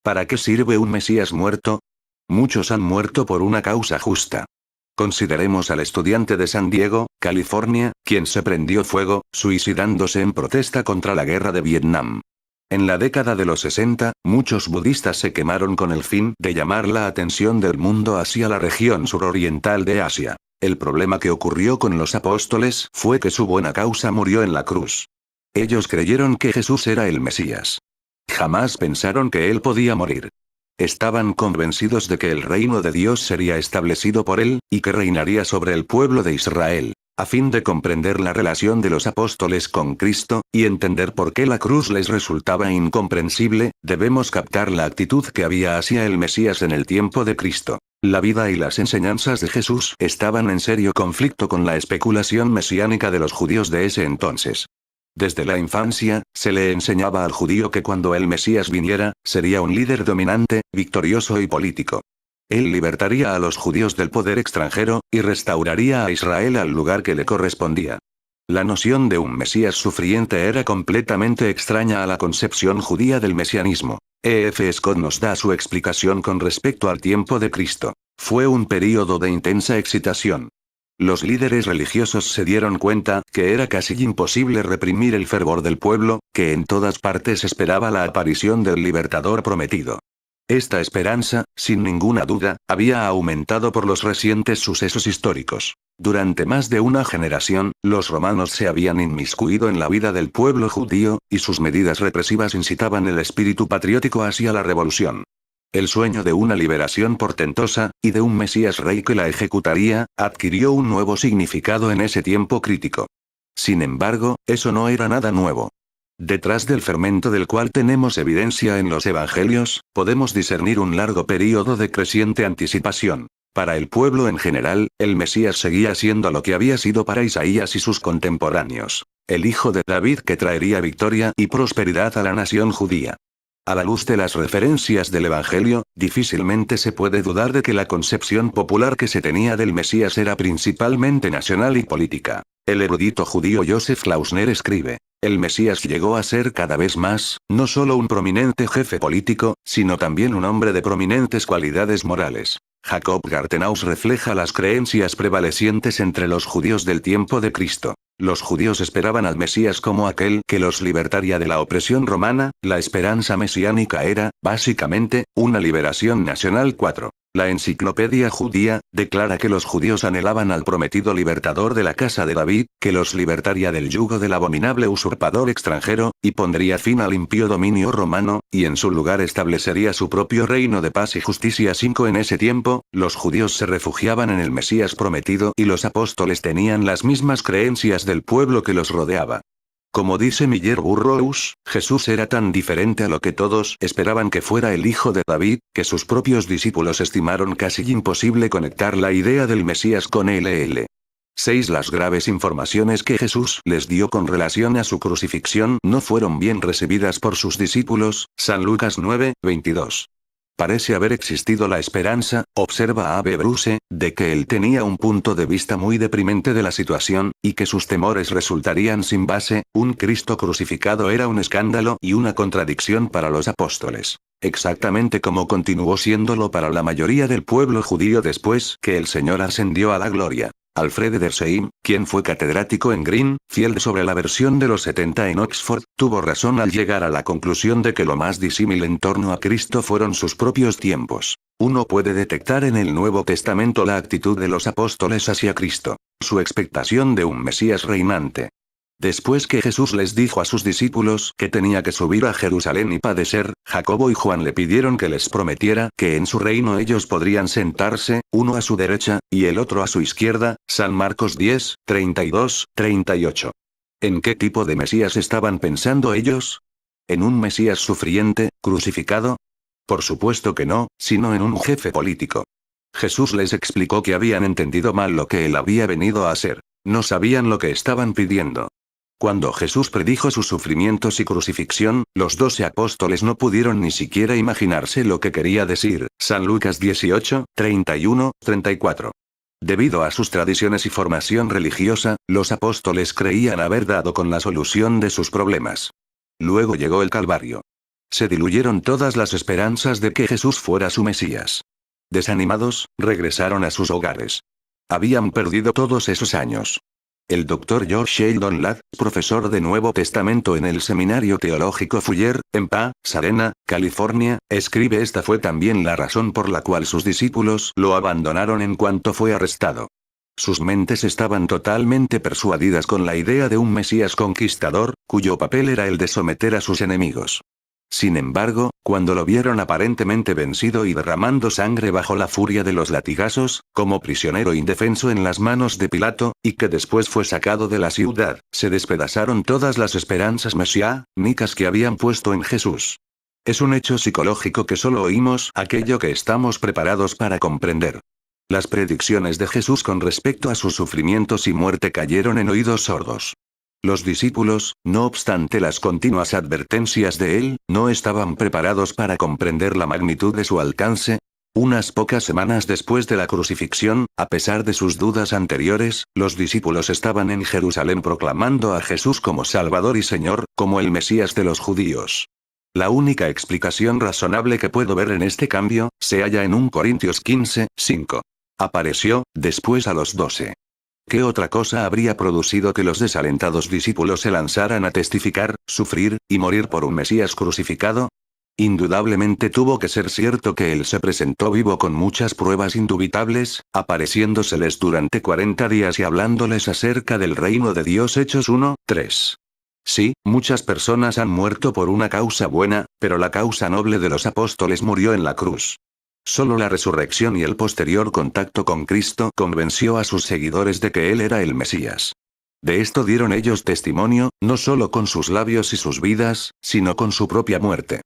¿Para qué sirve un Mesías muerto? Muchos han muerto por una causa justa. Consideremos al estudiante de San Diego, California, quien se prendió fuego, suicidándose en protesta contra la guerra de Vietnam. En la década de los 60, muchos budistas se quemaron con el fin de llamar la atención del mundo hacia la región suroriental de Asia. El problema que ocurrió con los apóstoles fue que su buena causa murió en la cruz. Ellos creyeron que Jesús era el Mesías. Jamás pensaron que él podía morir. Estaban convencidos de que el reino de Dios sería establecido por él, y que reinaría sobre el pueblo de Israel. A fin de comprender la relación de los apóstoles con Cristo, y entender por qué la cruz les resultaba incomprensible, debemos captar la actitud que había hacia el Mesías en el tiempo de Cristo. La vida y las enseñanzas de Jesús estaban en serio conflicto con la especulación mesiánica de los judíos de ese entonces. Desde la infancia, se le enseñaba al judío que cuando el Mesías viniera, sería un líder dominante, victorioso y político. Él libertaría a los judíos del poder extranjero, y restauraría a Israel al lugar que le correspondía. La noción de un Mesías sufriente era completamente extraña a la concepción judía del mesianismo. E.F. Scott nos da su explicación con respecto al tiempo de Cristo. Fue un período de intensa excitación. Los líderes religiosos se dieron cuenta que era casi imposible reprimir el fervor del pueblo, que en todas partes esperaba la aparición del libertador prometido. Esta esperanza, sin ninguna duda, había aumentado por los recientes sucesos históricos. Durante más de una generación, los romanos se habían inmiscuido en la vida del pueblo judío, y sus medidas represivas incitaban el espíritu patriótico hacia la revolución. El sueño de una liberación portentosa, y de un Mesías rey que la ejecutaría, adquirió un nuevo significado en ese tiempo crítico. Sin embargo, eso no era nada nuevo. Detrás del fermento del cual tenemos evidencia en los evangelios, podemos discernir un largo período de creciente anticipación. Para el pueblo en general, el Mesías seguía siendo lo que había sido para Isaías y sus contemporáneos. El hijo de David que traería victoria y prosperidad a la nación judía. A la luz de las referencias del Evangelio, difícilmente se puede dudar de que la concepción popular que se tenía del Mesías era principalmente nacional y política. El erudito judío Joseph Klausner escribe: el Mesías llegó a ser cada vez más, no solo un prominente jefe político, sino también un hombre de prominentes cualidades morales. Jacob Gartenaus refleja las creencias prevalecientes entre los judíos del tiempo de Cristo. Los judíos esperaban al Mesías como aquel que los libertaría de la opresión romana. La esperanza mesiánica era, básicamente, una liberación nacional. 4. La Enciclopedia Judía declara que los judíos anhelaban al prometido libertador de la casa de David, que los libertaría del yugo del abominable usurpador extranjero, y pondría fin al impío dominio romano, y en su lugar establecería su propio reino de paz y justicia. 5. En ese tiempo, los judíos se refugiaban en el Mesías prometido y los apóstoles tenían las mismas creencias del pueblo que los rodeaba. Como dice Miller Burroughs, Jesús era tan diferente a lo que todos esperaban que fuera el hijo de David, que sus propios discípulos estimaron casi imposible conectar la idea del Mesías con él. 6. Las graves informaciones que Jesús les dio con relación a su crucifixión no fueron bien recibidas por sus discípulos. San Lucas 9:22. Parece haber existido la esperanza, observa A. B. Bruce, de que él tenía un punto de vista muy deprimente de la situación, y que sus temores resultarían sin base. Un Cristo crucificado era un escándalo y una contradicción para los apóstoles. Exactamente como continuó siéndolo para la mayoría del pueblo judío después que el Señor ascendió a la gloria. Alfred Edersheim, quien fue catedrático en Greenfield sobre la versión de los 70 en Oxford, tuvo razón al llegar a la conclusión de que lo más disímil en torno a Cristo fueron sus propios tiempos. Uno puede detectar en el Nuevo Testamento la actitud de los apóstoles hacia Cristo, su expectación de un Mesías reinante. Después que Jesús les dijo a sus discípulos que tenía que subir a Jerusalén y padecer, Jacobo y Juan le pidieron que les prometiera que en su reino ellos podrían sentarse, uno a su derecha, y el otro a su izquierda. San Marcos 10:32-38. ¿En qué tipo de Mesías estaban pensando ellos? ¿En un Mesías sufriente, crucificado? Por supuesto que no, sino en un jefe político. Jesús les explicó que habían entendido mal lo que él había venido a hacer. No sabían lo que estaban pidiendo. Cuando Jesús predijo sus sufrimientos y crucifixión, los 12 apóstoles no pudieron ni siquiera imaginarse lo que quería decir. San Lucas 18:31-34. Debido a sus tradiciones y formación religiosa, los apóstoles creían haber dado con la solución de sus problemas. Luego llegó el Calvario. Se diluyeron todas las esperanzas de que Jesús fuera su Mesías. Desanimados, regresaron a sus hogares. Habían perdido todos esos años. El Dr. George Sheldon Ladd, profesor de Nuevo Testamento en el Seminario Teológico Fuller, en Pasadena, California, escribe: esta fue también la razón por la cual sus discípulos lo abandonaron en cuanto fue arrestado. Sus mentes estaban totalmente persuadidas con la idea de un Mesías conquistador, cuyo papel era el de someter a sus enemigos. Sin embargo, cuando lo vieron aparentemente vencido y derramando sangre bajo la furia de los latigazos, como prisionero indefenso en las manos de Pilato, y que después fue sacado de la ciudad, se despedazaron todas las esperanzas mesiánicas que habían puesto en Jesús. Es un hecho psicológico que solo oímos aquello que estamos preparados para comprender. Las predicciones de Jesús con respecto a sus sufrimientos y muerte cayeron en oídos sordos. Los discípulos, no obstante las continuas advertencias de él, no estaban preparados para comprender la magnitud de su alcance. Unas pocas semanas después de la crucifixión, a pesar de sus dudas anteriores, los discípulos estaban en Jerusalén proclamando a Jesús como Salvador y Señor, como el Mesías de los judíos. La única explicación razonable que puedo ver en este cambio, se halla en 1 Corintios 15:5. Apareció, después a los 12. ¿Qué otra cosa habría producido que los desalentados discípulos se lanzaran a testificar, sufrir, y morir por un Mesías crucificado? Indudablemente tuvo que ser cierto que él se presentó vivo con muchas pruebas indubitables, apareciéndoseles durante 40 días y hablándoles acerca del reino de Dios. Hechos 1:3. Sí, muchas personas han muerto por una causa buena, pero la causa noble de los apóstoles murió en la cruz. Solo la resurrección y el posterior contacto con Cristo convenció a sus seguidores de que Él era el Mesías. De esto dieron ellos testimonio, no solo con sus labios y sus vidas, sino con su propia muerte.